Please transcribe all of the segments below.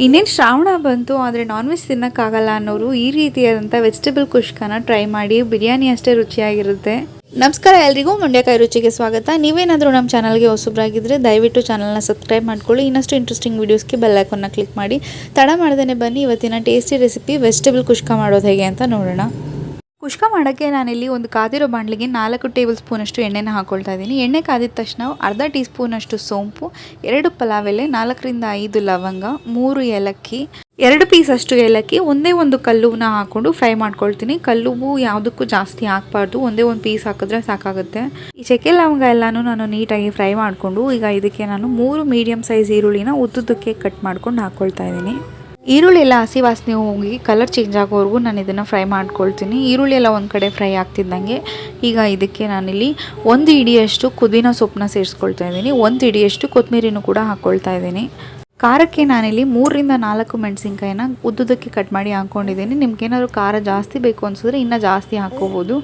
ಇನ್ನೇನು ಶ್ರಾವಣ ಬಂತು ಆದರೆ ನಾನ್ ವೆಜ್ ತಿನ್ನೋಕ್ಕಾಗಲ್ಲ ಅನ್ನೋರು ಈ ರೀತಿಯಾದಂಥ ವೆಜಿಟೇಬಲ್ ಕುಷ್ಕನ ಟ್ರೈ ಮಾಡಿ. ಬಿರಿಯಾನಿ ಅಷ್ಟೇ ರುಚಿಯಾಗಿರುತ್ತೆ. ನಮಸ್ಕಾರ ಎಲ್ರಿಗೂ, ಮಂಡ್ಯಕಾಯಿ ರುಚಿಗೆ ಸ್ವಾಗತ. ನೀವೇನಾದರೂ ನಮ್ಮ ಚಾನಲ್ಗೆ ಹೊಸಬ್ರಾಗಿದ್ದರೆ ದಯವಿಟ್ಟು ಚಾನಲ್ನ ಸಬ್ಸ್ಕ್ರೈಬ್ ಮಾಡ್ಕೊಳ್ಳಿ. ಇನ್ನಷ್ಟು ಇಂಟ್ರೆಸ್ಟಿಂಗ್ ವೀಡಿಯೋಸ್ಗೆ ಬೆಲ್ ಐಕಾನ್ನ ಕ್ಲಿಕ್ ಮಾಡಿ. ತಡ ಮಾಡ್ದೇ ಬನ್ನಿ ಇವತ್ತಿನ ಟೇಸ್ಟಿ ರೆಸಿಪಿ ವೆಜಿಟೇಬಲ್ ಕುಷ್ಕ ಮಾಡೋದು ಹೇಗೆ ಅಂತ ನೋಡೋಣ. ಕುಷ್ಕ ಮಾಡೋಕ್ಕೆ ನಾನಿಲ್ಲಿ ಒಂದು ಕಾದಿರೋ ಬಾಣಲಿಗೆ 4 ಟೇಬಲ್ ಸ್ಪೂನಷ್ಟು ಎಣ್ಣೆನ ಹಾಕ್ಕೊಳ್ತಾ ಇದ್ದೀನಿ. ಎಣ್ಣೆ ಕಾದಿದ ತಕ್ಷಣ ಅರ್ಧ ಟೀ ಸ್ಪೂನಷ್ಟು ಸೋಂಪು, 2 ಪಲಾವ್ ಎಲೆ, 4 ರಿಂದ 5 ಲವಂಗ, 3 ಏಲಕ್ಕಿ, 2 ಪೀಸಷ್ಟು ಏಲಕ್ಕಿ, ಒಂದೇ ಒಂದು ಕಲ್ಲುವನ್ನ ಹಾಕ್ಕೊಂಡು ಫ್ರೈ ಮಾಡ್ಕೊಳ್ತೀನಿ. ಕಲ್ಲುವು ಯಾವುದಕ್ಕೂ ಜಾಸ್ತಿ ಹಾಕಬಾರ್ದು, ಒಂದೇ ಒಂದು ಪೀಸ್ ಹಾಕಿದ್ರೆ ಸಾಕಾಗುತ್ತೆ. ಈ ಚಕ್ಕೆ ಲವಂಗ ಎಲ್ಲನೂ ನಾನು ನೀಟಾಗಿ ಫ್ರೈ ಮಾಡಿಕೊಂಡು ಈಗ ಇದಕ್ಕೆ ನಾನು 3 ಮೀಡಿಯಮ್ ಸೈಜ್ ಈರುಳ್ಳಿನ ಉದ್ದುದ್ದಕ್ಕೆ ಕಟ್ ಮಾಡ್ಕೊಂಡು ಹಾಕ್ಕೊಳ್ತಾ ಇದ್ದೀನಿ. ಈರುಳ್ಳಿ ಎಲ್ಲ ಹಸಿ ವಾಸನೆ ಹೋಗಿ ಕಲರ್ ಚೇಂಜ್ ಆಗೋವರೆಗೂ ನಾನು ಇದನ್ನು ಫ್ರೈ ಮಾಡ್ಕೊಳ್ತೀನಿ. ಈರುಳ್ಳಿ ಎಲ್ಲ ಒಂದು ಕಡೆ ಫ್ರೈ ಆಗ್ತಿದ್ದಂಗೆ ಈಗ ಇದಕ್ಕೆ ನಾನಿಲ್ಲಿ 1 ಹಿಡಿಯಷ್ಟು ಪುದೀನ ಸೊಪ್ಪನ್ನ ಸೇರಿಸ್ಕೊಳ್ತಾ ಇದ್ದೀನಿ. 1 ಹಿಡಿಯಷ್ಟು ಕೊತ್ತಂಬರಿನೂ ಕೂಡ ಹಾಕ್ಕೊಳ್ತಾ ಇದ್ದೀನಿ. ಖಾರಕ್ಕೆ ನಾನಿಲ್ಲಿ 3 ರಿಂದ 4 ಮೆಣಸಿನ್ಕಾಯಿನ ಉದ್ದುದಕ್ಕೆ ಕಟ್ ಮಾಡಿ ಹಾಕ್ಕೊಂಡಿದ್ದೀನಿ. ನಿಮ್ಗೇನಾದ್ರು ಖಾರ ಜಾಸ್ತಿ ಬೇಕು ಅನಿಸಿದ್ರೆ ಇನ್ನೂ ಜಾಸ್ತಿ ಹಾಕ್ಕೋಬೋದು.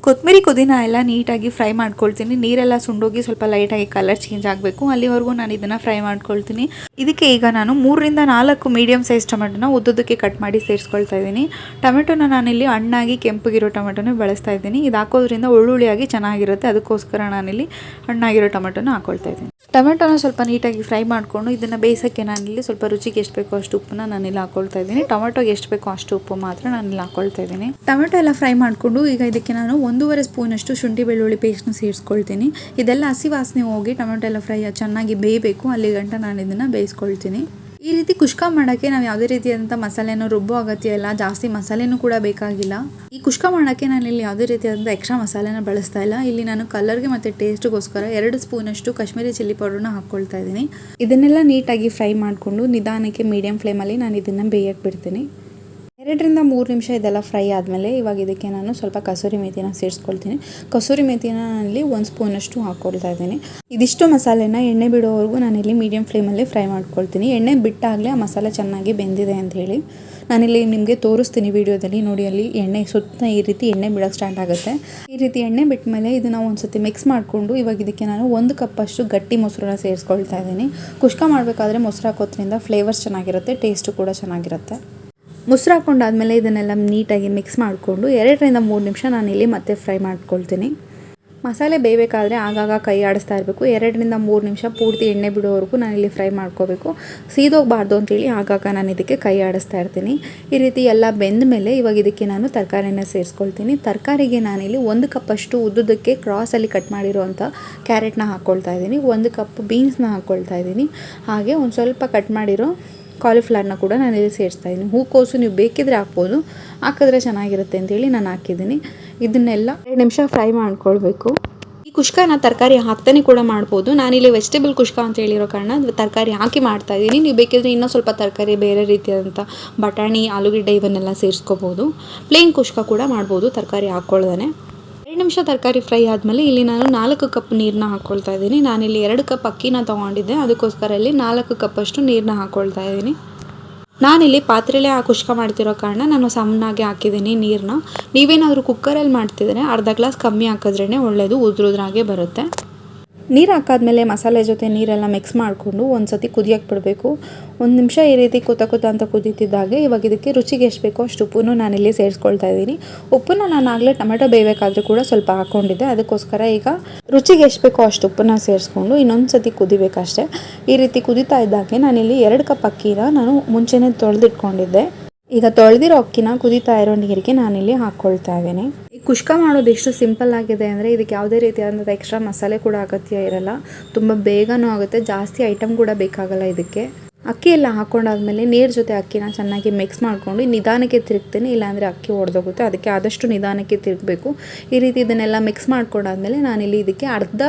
ಕೊತ್ತಂಬರಿ ಪುದೀನ ಎಲ್ಲ ನೀಟಾಗಿ ಫ್ರೈ ಮಾಡ್ಕೊಳ್ತೀನಿ. ನೀರೆಲ್ಲ ಸುಂಡೋಗಿ ಸ್ವಲ್ಪ ಲೈಟಾಗಿ ಕಲರ್ ಚೇಂಜ್ ಆಗಬೇಕು, ಅಲ್ಲಿವರೆಗೂ ನಾನು ಇದನ್ನು ಫ್ರೈ ಮಾಡ್ಕೊಳ್ತೀನಿ. ಇದಕ್ಕೆ ಈಗ ನಾನು 3 ರಿಂದ 4 ಮೀಡಿಯಮ್ ಸೈಜ್ ಟೊಮೆಟೊನ ಉದ್ದುದಕ್ಕೆ ಕಟ್ ಮಾಡಿ ಸೇರಿಸ್ಕೊಳ್ತಾ ಇದ್ದೀನಿ. ಟೊಮೆಟೊನ ನಾನಿಲ್ಲಿ ಹಣ್ಣಾಗಿ ಕೆಂಪಗಿರೋ ಟೊಮೆಟೊನ ಬಳಸ್ತಾ ಇದ್ದೀನಿ. ಇದು ಹಾಕೋದ್ರಿಂದ ಒಳ್ಳುಳ್ಳಿಯಾಗಿ ಚೆನ್ನಾಗಿರುತ್ತೆ, ಅದಕ್ಕೋಸ್ಕರ ನಾನಿಲ್ಲಿ ಹಣ್ಣಾಗಿರೋ ಟೊಮೆಟೊನ ಹಾಕ್ಕೊಳ್ತಾ ಇದ್ದೀನಿ. ಟೊಮೆಟೊನ ಸ್ವಲ್ಪ ನೀಟಾಗಿ ಫ್ರೈ ಮಾಡಿಕೊಂಡು ಇದನ್ನು ಬೇಯಿಸೋಕ್ಕೆ ನಾನಿಲ್ಲಿ ಸ್ವಲ್ಪ ರುಚಿಗೆ ಎಷ್ಟು ಬೇಕೋ ಅಷ್ಟು ಉಪ್ಪನ್ನ ನಾನಿಲ್ಲಿ ಹಾಕ್ಕೊಳ್ತಾ ಇದ್ದೀನಿ. ಟೊಮೆಟೊಗೆ ಎಷ್ಟು ಬೇಕೋ ಅಷ್ಟು ಉಪ್ಪು ಮಾತ್ರ ನಾನಿಲ್ಲಿ ಹಾಕ್ಕೊಳ್ತಾ ಇದ್ದೀನಿ. ಟೊಮೆಟೊ ಎಲ್ಲ ಫ್ರೈ ಮಾಡಿಕೊಂಡು ಈಗ ಇದಕ್ಕೆ ನಾನು 1.5 ಸ್ಪೂನಷ್ಟು ಶುಂಠಿ ಬೆಳ್ಳುಳ್ಳಿ ಪೇಸ್ಟ್ನ ಸೇರಿಸ್ಕೊಳ್ತೀನಿ. ಇದೆಲ್ಲ ಹಸಿ ವಾಸನೆ ಹೋಗಿ ಟೊಮೆಟೊ ಎಲ್ಲ ಫ್ರೈ ಚೆನ್ನಾಗಿ ಬೇಯಬೇಕು, ಅಲ್ಲಿ ಗಂಟ ನಾನು ಇದನ್ನು ಬೇಯಿಸ್ಕೊಳ್ತೀನಿ. ಈ ರೀತಿ ಕುಷ್ಕ ಮಾಡೋಕ್ಕೆ ನಾವು ಯಾವುದೇ ರೀತಿಯಾದಂಥ ಮಸಾಲೆನೂ ರುಬ್ಬೋ ಅಗತ್ಯ ಇಲ್ಲ, ಜಾಸ್ತಿ ಮಸಾಲೆನೂ ಕೂಡ ಬೇಕಾಗಿಲ್ಲ. ಈ ಕುಷ್ಕ ಮಾಡೋಕ್ಕೆ ನಾನು ಇಲ್ಲಿ ಯಾವುದೇ ರೀತಿಯಾದಂಥ ಎಕ್ಸ್ಟ್ರಾ ಮಸಾಲೆನ ಬಳಸ್ತಾ ಇಲ್ಲ. ಇಲ್ಲಿ ನಾನು ಕಲರ್ಗೆ ಮತ್ತು ಟೇಸ್ಟ್ಗೋಸ್ಕರ 2 ಸ್ಪೂನಷ್ಟು ಕಾಶ್ಮೀರಿ ಚಿಲ್ಲಿ ಪೌಡರ್ನ ಹಾಕ್ಕೊಳ್ತಾ ಇದ್ದೀನಿ. ಇದನ್ನೆಲ್ಲ ನೀಟಾಗಿ ಫ್ರೈ ಮಾಡಿಕೊಂಡು ನಿಧಾನಕ್ಕೆ ಮೀಡಿಯಂ ಫ್ಲೇಮಲ್ಲಿ ನಾನು ಇದನ್ನು ಬೇಯಕ್ಕೆ ಬಿಡ್ತೀನಿ. 2 ರಿಂದ 3 ನಿಮಿಷ ಇದೆಲ್ಲ ಫ್ರೈ ಆದಮೇಲೆ ಇವಾಗ ಇದಕ್ಕೆ ನಾನು ಸ್ವಲ್ಪ ಕಸೂರಿ ಮೇಥಿನ ಸೇರಿಸ್ಕೊಳ್ತೀನಿ. ಕಸೂರಿ ಮೇಥಿನ ನಾನಿಲ್ಲಿ 1 ಸ್ಪೂನಷ್ಟು ಹಾಕ್ಕೊಳ್ತಾ ಇದ್ದೀನಿ. ಇದಿಷ್ಟು ಮಸಾಲೆನ ಎಣ್ಣೆ ಬಿಡೋವರೆಗೂ ನಾನಿಲ್ಲಿ ಮೀಡಿಯಂ ಫ್ಲೇಮಲ್ಲಿ ಫ್ರೈ ಮಾಡ್ಕೊಳ್ತೀನಿ. ಎಣ್ಣೆ ಬಿಟ್ಟಾಗಲೇ ಆ ಮಸಾಲೆ ಚೆನ್ನಾಗಿ ಬೆಂದಿದೆ ಅಂತ ಹೇಳಿ ನಾನಿಲ್ಲಿ ನಿಮಗೆ ತೋರಿಸ್ತೀನಿ ವಿಡಿಯೋದಲ್ಲಿ. ನೋಡಿ, ಅಲ್ಲಿ ಎಣ್ಣೆ ಸುತ್ತ ಈ ರೀತಿ ಎಣ್ಣೆ ಬಿಡೋಕ್ಕೆ ಸ್ಟಾರ್ಟ್ ಆಗುತ್ತೆ. ಈ ರೀತಿ ಎಣ್ಣೆ ಬಿಟ್ಟ ಮೇಲೆ ಇದನ್ನು ಒಂದು ಸತಿ ಮಿಕ್ಸ್ ಮಾಡಿಕೊಂಡು ಇವಾಗ ಇದಕ್ಕೆ ನಾನು 1 ಕಪ್ಪಷ್ಟು ಗಟ್ಟಿ ಮೊಸರನ್ನ ಸೇರಿಸ್ಕೊಳ್ತಾ ಇದ್ದೀನಿ. ಕುಷ್ಕ ಮಾಡಬೇಕಾದ್ರೆ ಮೊಸರು ಹಾಕೋದ್ರಿಂದ ಫ್ಲೇವರ್ಸ್ ಚೆನ್ನಾಗಿರುತ್ತೆ, ಟೇಸ್ಟು ಕೂಡ ಚೆನ್ನಾಗಿರುತ್ತೆ. ಮೊಸರು ಹಾಕ್ಕೊಂಡಾದ್ಮೇಲೆ ಇದನ್ನೆಲ್ಲ ನೀಟಾಗಿ ಮಿಕ್ಸ್ ಮಾಡಿಕೊಂಡು 2 ರಿಂದ 3 ನಿಮಿಷ ನಾನಿಲ್ಲಿ ಮತ್ತೆ ಫ್ರೈ ಮಾಡ್ಕೊಳ್ತೀನಿ. ಮಸಾಲೆ ಬೇಯಬೇಕಾದ್ರೆ ಆಗಾಗ ಕೈ ಆಡಿಸ್ತಾ ಇರಬೇಕು. 2 ರಿಂದ 3 ನಿಮಿಷ ಪೂರ್ತಿ ಎಣ್ಣೆ ಬಿಡೋವರೆಗೂ ನಾನಿಲ್ಲಿ ಫ್ರೈ ಮಾಡ್ಕೋಬೇಕು. ಸೀದೋಗಬಾರ್ದು ಅಂತೇಳಿ ಆಗಾಗ ನಾನು ಇದಕ್ಕೆ ಕೈ ಆಡಿಸ್ತಾ ಇರ್ತೀನಿ. ಈ ರೀತಿ ಎಲ್ಲ ಬೆಂದ ಮೇಲೆ ಇವಾಗ ಇದಕ್ಕೆ ನಾನು ತರಕಾರಿನ ಸೇರಿಸ್ಕೊಳ್ತೀನಿ. ತರಕಾರಿಗೆ ನಾನಿಲ್ಲಿ 1 ಕಪ್ಪಷ್ಟು ಉದ್ದುದಕ್ಕೆ ಕ್ರಾಸಲ್ಲಿ ಕಟ್ ಮಾಡಿರೋವಂಥ ಕ್ಯಾರೆಟ್ನ ಹಾಕ್ಕೊಳ್ತಾ ಇದ್ದೀನಿ. 1 ಕಪ್ ಬೀನ್ಸ್ನ ಹಾಕ್ಕೊಳ್ತಾ ಇದ್ದೀನಿ. ಹಾಗೆ ಒಂದು ಸ್ವಲ್ಪ ಕಟ್ ಮಾಡಿರೋ ಕಾಲಿಫ್ಲವರ್ನ ಕೂಡ ನಾನು ಇಲ್ಲಿ ಸೇರಿಸ್ತಾ ಇದ್ದೀನಿ. ಹೂಕೋಸು ನೀವು ಬೇಕಿದ್ರೆ ಹಾಕ್ಬೋದು, ಹಾಕಿದ್ರೆ ಚೆನ್ನಾಗಿರುತ್ತೆ ಅಂತೇಳಿ ನಾನು ಹಾಕಿದ್ದೀನಿ. ಇದನ್ನೆಲ್ಲ 2 ನಿಮಿಷ ಫ್ರೈ ಮಾಡ್ಕೊಳ್ಬೇಕು. ಈ ಕುಷ್ಕನ ತರಕಾರಿ ಹಾಕ್ತಾನೆ ಕೂಡ ಮಾಡ್ಬೋದು. ನಾನಿಲ್ಲಿ ವೆಜಿಟೇಬಲ್ ಕುಷ್ಕ ಅಂತ ಹೇಳಿರೋ ಕಾರಣ ತರಕಾರಿ ಹಾಕಿ ಮಾಡ್ತಾ ಇದ್ದೀನಿ. ನೀವು ಬೇಕಿದ್ರೆ ಇನ್ನೂ ಸ್ವಲ್ಪ ತರಕಾರಿ ಬೇರೆ ರೀತಿಯಾದಂಥ ಬಟಾಣಿ, ಆಲೂಗಡ್ಡೆ ಇವನ್ನೆಲ್ಲ ಸೇರಿಸ್ಕೋಬೋದು. ಪ್ಲೇನ್ ಕುಷ್ಕ ಕೂಡ ಮಾಡ್ಬೋದು ತರಕಾರಿ ಹಾಕ್ಕೊಳ್ದೇ. 2 ನಿಮಿಷ ತರಕಾರಿ ಫ್ರೈ ಆದಮೇಲೆ ಇಲ್ಲಿ ನಾನು 4 ಕಪ್ ನೀರನ್ನ ಹಾಕ್ಕೊಳ್ತಾ ಇದ್ದೀನಿ. ನಾನಿಲ್ಲಿ 2 ಕಪ್ ಅಕ್ಕಿನ ತೊಗೊಂಡಿದ್ದೆ, ಅದಕ್ಕೋಸ್ಕರ ಇಲ್ಲಿ 4 ಕಪ್ಪಷ್ಟು ನೀರನ್ನ ಹಾಕ್ಕೊಳ್ತಾ ಇದ್ದೀನಿ. ನಾನಿಲ್ಲಿ ಪಾತ್ರೆಲೇ ಕುಷ್ಕ ಮಾಡ್ತಿರೋ ಕಾರಣ ನಾನು ಸಣ್ಣಾಗಿ ಹಾಕಿದ್ದೀನಿ ನೀರನ್ನ. ನೀವೇನಾದರೂ ಕುಕ್ಕರಲ್ಲಿ ಮಾಡ್ತಿದ್ರೆ ಅರ್ಧ ಗ್ಲಾಸ್ ಕಮ್ಮಿ ಹಾಕಿದ್ರೇ ಒಳ್ಳೆಯದು, ಉದ್ರುದ್ರಾಗೆ ಬರುತ್ತೆ. ನೀರು ಹಾಕಾದ್ಮೇಲೆ ಮಸಾಲೆ ಜೊತೆ ನೀರೆಲ್ಲ ಮಿಕ್ಸ್ ಮಾಡಿಕೊಂಡು ಒಂದು ಸತಿ ಕುದಿಯೋಕ್ಕೆ ಬಿಡಬೇಕು. 1 ನಿಮಿಷ ಈ ರೀತಿ ಕುತ ಅಂತ ಕುದೀತಿದ್ದಾಗೆ ಇವಾಗ ಇದಕ್ಕೆ ರುಚಿಗೆ ಎಷ್ಟು ಬೇಕೋ ಅಷ್ಟು ಉಪ್ಪನ್ನು ನಾನಿಲ್ಲಿ ಸೇರಿಸ್ಕೊಳ್ತಾ ಇದ್ದೀನಿ. ಉಪ್ಪನ್ನು ನಾನು ಆಗಲೇ ಟೊಮೆಟೊ ಬೇಯಬೇಕಾದ್ರೂ ಕೂಡ ಸ್ವಲ್ಪ ಹಾಕ್ಕೊಂಡಿದ್ದೆ, ಅದಕ್ಕೋಸ್ಕರ ಈಗ ರುಚಿಗೆ ಎಷ್ಟು ಬೇಕೋ ಅಷ್ಟು ಉಪ್ಪನ್ನು ಸೇರಿಸ್ಕೊಂಡು ಇನ್ನೊಂದು ಸತಿ ಕುದಿಬೇಕಷ್ಟೇ. ಈ ರೀತಿ ಕುದೀತಾ ಇದ್ದಾಗೆ ನಾನಿಲ್ಲಿ 2 ಕಪ್ ಅಕ್ಕಿನ ನಾನು ಮುಂಚೆನೇ ತೊಳೆದಿಟ್ಕೊಂಡಿದ್ದೆ. ಈಗ ತೊಳೆದಿರೋ ಅಕ್ಕಿನ ಕುದೀತಾ ಇರೋ ನೀರಿಗೆ ನಾನಿಲ್ಲಿ ಹಾಕ್ಕೊಳ್ತಾ ಇದ್ದೀನಿ. ಈ ಕುಷ್ಕ ಮಾಡೋದು ಎಷ್ಟು ಸಿಂಪಲ್ ಆಗಿದೆ ಅಂದರೆ ಇದಕ್ಕೆ ಯಾವುದೇ ರೀತಿಯಾದಂಥ ಎಕ್ಸ್ಟ್ರಾ ಮಸಾಲೆ ಕೂಡ ಅಗತ್ಯ ಇರಲ್ಲ. ತುಂಬ ಬೇಗನೂ ಆಗುತ್ತೆ, ಜಾಸ್ತಿ ಐಟಮ್ ಕೂಡ ಬೇಕಾಗಲ್ಲ ಇದಕ್ಕೆ. ಅಕ್ಕಿ ಎಲ್ಲ ಹಾಕ್ಕೊಂಡಾದ್ಮೇಲೆ ನೀರು ಜೊತೆ ಅಕ್ಕಿನ ಚೆನ್ನಾಗಿ ಮಿಕ್ಸ್ ಮಾಡಿಕೊಂಡು ನಿಧಾನಕ್ಕೆ ತಿರುಗ್ತೀನಿ, ಇಲ್ಲಾಂದರೆ ಅಕ್ಕಿ ಒಡೆದೋಗುತ್ತೆ. ಅದಕ್ಕೆ ಆದಷ್ಟು ನಿಧಾನಕ್ಕೆ ತಿರುಗಬೇಕು. ಈ ರೀತಿ ಇದನ್ನೆಲ್ಲ ಮಿಕ್ಸ್ ಮಾಡ್ಕೊಂಡಾದ್ಮೇಲೆ ನಾನಿಲ್ಲಿ ಇದಕ್ಕೆ ಅರ್ಧ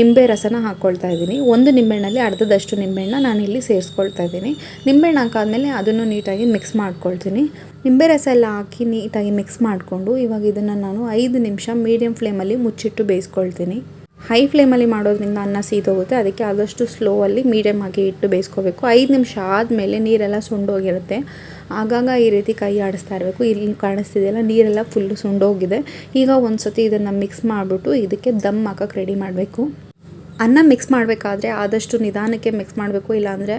ನಿಂಬೆ ರಸನ ಹಾಕ್ಕೊಳ್ತಾ ಇದ್ದೀನಿ. 1 ನಿಂಬೆಹಣ್ಣಲ್ಲಿ ಅರ್ಧದಷ್ಟು ನಿಂಬೆಹಣ್ಣ ನಾನಿಲ್ಲಿ ಸೇರಿಸ್ಕೊಳ್ತಾ ಇದ್ದೀನಿ. ನಿಂಬೆಹಣ್ಣು ಹಾಕಾದ್ಮೇಲೆ ಅದನ್ನು ನೀಟಾಗಿ ಮಿಕ್ಸ್ ಮಾಡ್ಕೊಳ್ತೀನಿ. ನಿಂಬೆ ರಸ ಎಲ್ಲ ಹಾಕಿ ನೀಟಾಗಿ ಮಿಕ್ಸ್ ಮಾಡಿಕೊಂಡು ಇವಾಗ ಇದನ್ನು ನಾನು 5 ನಿಮಿಷ ಮೀಡಿಯಂ ಫ್ಲೇಮಲ್ಲಿ ಮುಚ್ಚಿಟ್ಟು ಬೇಯಿಸ್ಕೊಳ್ತೀನಿ. ಹೈ ಫ್ಲೇಮಲ್ಲಿ ಮಾಡೋದ್ರಿಂದ ಅನ್ನ ಸೀದೋಗುತ್ತೆ, ಅದಕ್ಕೆ ಆದಷ್ಟು ಸ್ಲೋವಲ್ಲಿ ಮೀಡಿಯಮ್ ಆಗಿ ಇಟ್ಟು ಬೇಯಿಸ್ಕೋಬೇಕು. 5 ನಿಮಿಷ ಆದಮೇಲೆ ನೀರೆಲ್ಲ ಸುಂಡೋಗಿರುತ್ತೆ. ಆಗಾಗ ಈ ರೀತಿ ಕೈ ಆಡಿಸ್ತಾ ಇರಬೇಕು. ಇಲ್ಲಿ ಕಾಣಿಸ್ತಿದೆಯಲ್ಲ, ನೀರೆಲ್ಲ ಫುಲ್ಲು ಸುಂಡೋಗಿದೆ. ಈಗ ಒಂದು ಸತಿ ಇದನ್ನು ಮಿಕ್ಸ್ ಮಾಡಿಬಿಟ್ಟು ಇದಕ್ಕೆ ದಮ್ ಹಾಕೋಕ್ಕೆ ರೆಡಿ ಮಾಡಬೇಕು. ಅನ್ನ ಮಿಕ್ಸ್ ಮಾಡಬೇಕಾದ್ರೆ ಆದಷ್ಟು ನಿಧಾನಕ್ಕೆ ಮಿಕ್ಸ್ ಮಾಡಬೇಕು, ಇಲ್ಲಾಂದರೆ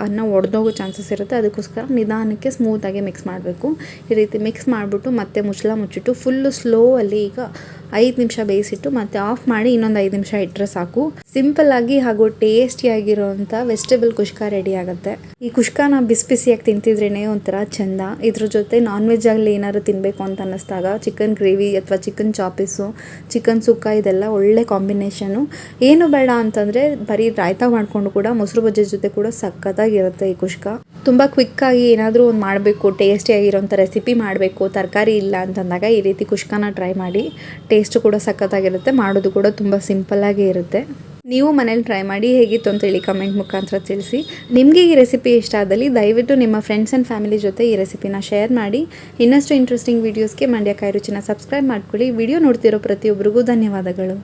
ಅನ್ನ ಒಡೆದೋಗೋ ಚಾನ್ಸಸ್ ಇರುತ್ತೆ. ಅದಕ್ಕೋಸ್ಕರ ನಿಧಾನಕ್ಕೆ ಸ್ಮೂತಾಗಿ ಮಿಕ್ಸ್ ಮಾಡಬೇಕು. ಈ ರೀತಿ ಮಿಕ್ಸ್ ಮಾಡಿಬಿಟ್ಟು ಮತ್ತೆ ಮುಚ್ಚಿಟ್ಟು ಫುಲ್ಲು ಸ್ಲೋ ಅಲ್ಲಿ ಈಗ 5 ನಿಮಿಷ ಬೇಯಿಸಿಟ್ಟು ಮತ್ತೆ ಆಫ್ ಮಾಡಿ ಇನ್ನೊಂದು 5 ನಿಮಿಷ ಇಟ್ಟರೆ ಸಾಕು. ಸಿಂಪಲ್ಲಾಗಿ ಹಾಗೂ ಟೇಸ್ಟಿಯಾಗಿರೋವಂಥ ವೆಜಿಟೇಬಲ್ ಕುಷ್ಕ ರೆಡಿ ಆಗುತ್ತೆ. ಈ ಕುಷ್ಕಾನ ಬಿಸಿ ಬಿಸಿಯಾಗಿ ತಿಂತಿದ್ರೇ ಒಂಥರ ಚೆಂದ. ಇದ್ರ ಜೊತೆ ನಾನ್ ವೆಜ್ ಆಗಲಿ ಏನಾದ್ರು ತಿನ್ನಬೇಕು ಅಂತ ಅನ್ನಿಸ್ದಾಗ ಚಿಕನ್ ಗ್ರೇವಿ ಅಥವಾ ಚಿಕನ್ ಚಾಪೀಸು, ಚಿಕನ್ ಸುಕ್ಕ ಇದೆಲ್ಲ ಒಳ್ಳೆ ಕಾಂಬಿನೇಷನು. ಏನು ಬೇಡ ಅಂತಂದರೆ ಬರೀ ರಾಯ್ತ ಮಾಡಿಕೊಂಡು ಕೂಡ ಮೊಸರು ಬಜ್ಜಿ ಜೊತೆ ಕೂಡ ಸಖತ್ತಾಗಿರುತ್ತೆ ಈ ಕುಷ್ಕ. ತುಂಬ ಕ್ವಿಕ್ಕಾಗಿ ಏನಾದರೂ ಒಂದು ಮಾಡಬೇಕು, ಟೇಸ್ಟಿಯಾಗಿರೋಂಥ ರೆಸಿಪಿ ಮಾಡಬೇಕು, ತರಕಾರಿ ಇಲ್ಲ ಅಂತಂದಾಗ ಈ ರೀತಿ ಕುಷ್ಕನ ಟ್ರೈ ಮಾಡಿ. ಟೇಸ್ಟು ಕೂಡ ಸಖತ್ತಾಗಿರುತ್ತೆ, ಮಾಡೋದು ಕೂಡ ತುಂಬ ಸಿಂಪಲ್ಲಾಗೇ ಇರುತ್ತೆ. ನೀವು ಮನೇಲಿ ಟ್ರೈ ಮಾಡಿ ಹೇಗಿತ್ತು ಅಂತೇಳಿ ಕಮೆಂಟ್ ಮುಖಾಂತರ ತಿಳಿಸಿ. ನಿಮಗೆ ಈ ರೆಸಿಪಿ ಇಷ್ಟ ಆದಲ್ಲಿ ದಯವಿಟ್ಟು ನಿಮ್ಮ ಫ್ರೆಂಡ್ಸ್ ಆ್ಯಂಡ್ ಫ್ಯಾಮಿಲಿ ಜೊತೆ ಈ ರೆಸಿಪಿನ ಶೇರ್ ಮಾಡಿ. ಇನ್ನಷ್ಟು ಇಂಟ್ರೆಸ್ಟಿಂಗ್ ವೀಡಿಯೋಸ್ಗೆ ಮಂಡ್ಯ ಕೈ ರುಚಿನ ಸಬ್ಸ್ಕ್ರೈಬ್ ಮಾಡ್ಕೊಳ್ಳಿ. ವಿಡಿಯೋ ನೋಡ್ತಿರೋ ಪ್ರತಿಯೊಬ್ಬರಿಗೂ ಧನ್ಯವಾದಗಳು.